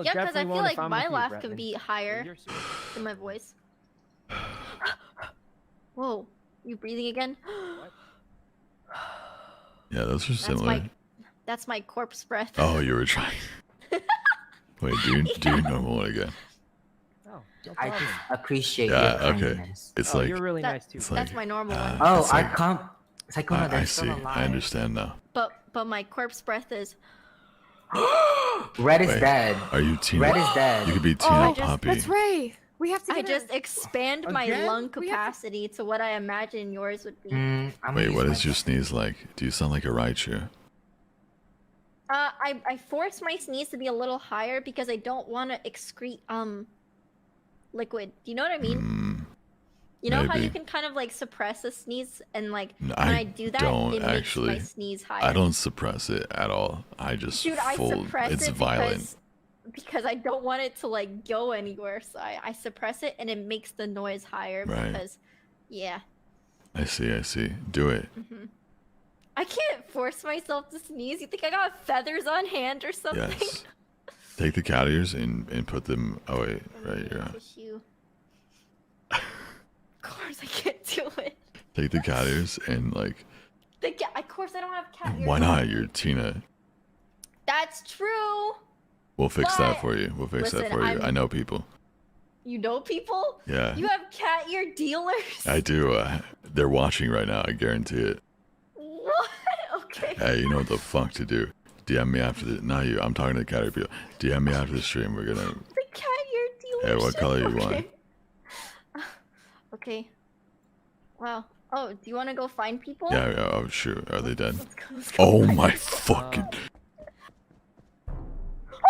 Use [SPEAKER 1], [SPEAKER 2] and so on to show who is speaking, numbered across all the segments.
[SPEAKER 1] Yeah, because I
[SPEAKER 2] definitely
[SPEAKER 1] feel
[SPEAKER 2] won't if
[SPEAKER 1] like
[SPEAKER 2] I'm
[SPEAKER 1] my
[SPEAKER 2] with you,
[SPEAKER 1] laugh
[SPEAKER 2] Bretman.
[SPEAKER 1] can be
[SPEAKER 3] Yeah,
[SPEAKER 1] higher
[SPEAKER 3] you're super.
[SPEAKER 1] than my voice. Whoa, you breathing again?
[SPEAKER 4] Yeah, those are similar.
[SPEAKER 1] That's my corpse breath.
[SPEAKER 4] Oh, you were trying. Wait, do your normal one again.
[SPEAKER 3] Oh, no
[SPEAKER 5] I
[SPEAKER 3] problem.
[SPEAKER 5] just appreciate
[SPEAKER 4] Yeah,
[SPEAKER 5] your
[SPEAKER 4] okay.
[SPEAKER 5] kindness.
[SPEAKER 4] It's
[SPEAKER 3] Oh,
[SPEAKER 4] like
[SPEAKER 3] you're really
[SPEAKER 1] That-
[SPEAKER 3] nice too.
[SPEAKER 4] it's
[SPEAKER 1] That's
[SPEAKER 4] like
[SPEAKER 1] my normal one.
[SPEAKER 5] Oh,
[SPEAKER 4] it's
[SPEAKER 5] I
[SPEAKER 4] like,
[SPEAKER 5] come. Sykkuno, they're
[SPEAKER 4] I
[SPEAKER 5] still
[SPEAKER 4] see.
[SPEAKER 5] alive.
[SPEAKER 4] I understand now.
[SPEAKER 1] But my corpse breath is.
[SPEAKER 5] Red is
[SPEAKER 4] Wait,
[SPEAKER 5] dead.
[SPEAKER 4] Are you Tina?
[SPEAKER 5] Red is dead.
[SPEAKER 4] You could be Tina
[SPEAKER 1] I just-
[SPEAKER 4] Poppy.
[SPEAKER 6] That's Ray. We have to.
[SPEAKER 1] I
[SPEAKER 6] Get
[SPEAKER 1] just
[SPEAKER 6] her.
[SPEAKER 1] expand my
[SPEAKER 3] Again?
[SPEAKER 1] lung
[SPEAKER 6] We have to-
[SPEAKER 1] capacity to what I imagine yours would be.
[SPEAKER 5] I'm gonna
[SPEAKER 4] Wait,
[SPEAKER 5] use
[SPEAKER 4] what
[SPEAKER 5] my-
[SPEAKER 4] is your sneeze like? Do you sound like a Raichu?
[SPEAKER 1] I force my sneeze to be a little higher because I don't want to excrete liquid. Do you know what I mean?
[SPEAKER 4] Mm,
[SPEAKER 1] You know how you
[SPEAKER 4] maybe.
[SPEAKER 1] can kind of like suppress a sneeze and like
[SPEAKER 4] No,
[SPEAKER 1] when
[SPEAKER 4] I
[SPEAKER 1] I do that,
[SPEAKER 4] don't
[SPEAKER 1] it makes my
[SPEAKER 4] actually.
[SPEAKER 1] sneeze higher.
[SPEAKER 4] I don't suppress it at all. I just
[SPEAKER 1] Dude, I
[SPEAKER 4] full.
[SPEAKER 1] suppress
[SPEAKER 4] It's
[SPEAKER 1] it
[SPEAKER 4] violent.
[SPEAKER 1] because I don't want it to like go anywhere. So I suppress it and it makes the noise higher
[SPEAKER 4] Right.
[SPEAKER 1] because, yeah.
[SPEAKER 4] I see. I see. Do it.
[SPEAKER 1] I can't force myself to sneeze. You think I got feathers on hand or something?
[SPEAKER 4] Yes. Take the cat ears and put them. Oh wait, right here.
[SPEAKER 1] Tissue. Of course, I can't do it.
[SPEAKER 4] Take the cat ears and like.
[SPEAKER 1] Of course, I don't have cat ears.
[SPEAKER 4] Why not? You're Tina.
[SPEAKER 1] That's true.
[SPEAKER 4] We'll fix that
[SPEAKER 1] But-
[SPEAKER 4] for you. We'll fix that
[SPEAKER 1] Listen,
[SPEAKER 4] for you.
[SPEAKER 1] I'm-
[SPEAKER 4] I know people.
[SPEAKER 1] You know people?
[SPEAKER 4] Yeah.
[SPEAKER 1] You have cat ear dealers?
[SPEAKER 4] I do. They're watching right now. I guarantee it.
[SPEAKER 1] What? Okay.
[SPEAKER 4] Hey, you know what the fuck to do? DM me after the. Not you. I'm talking to the cat ear people. DM me after the stream. We're gonna.
[SPEAKER 1] The cat ear dealer.
[SPEAKER 4] Hey, what color you want?
[SPEAKER 1] Okay. Okay. Wow. Oh, do you want to go find people?
[SPEAKER 4] Yeah. Oh shoot. Are they dead?
[SPEAKER 1] Let's go, let's go
[SPEAKER 4] Oh
[SPEAKER 1] find
[SPEAKER 4] my
[SPEAKER 1] people.
[SPEAKER 4] fucking.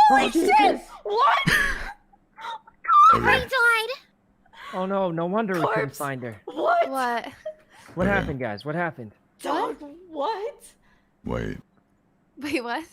[SPEAKER 1] Holy shit! What?
[SPEAKER 4] Okay.
[SPEAKER 6] died.
[SPEAKER 3] Oh no, no wonder we couldn't
[SPEAKER 1] Corpse.
[SPEAKER 3] find her.
[SPEAKER 1] What?
[SPEAKER 6] What?
[SPEAKER 3] What
[SPEAKER 4] Okay.
[SPEAKER 3] happened, guys? What happened?
[SPEAKER 1] Dog, what?
[SPEAKER 4] Wait.
[SPEAKER 6] Wait, what?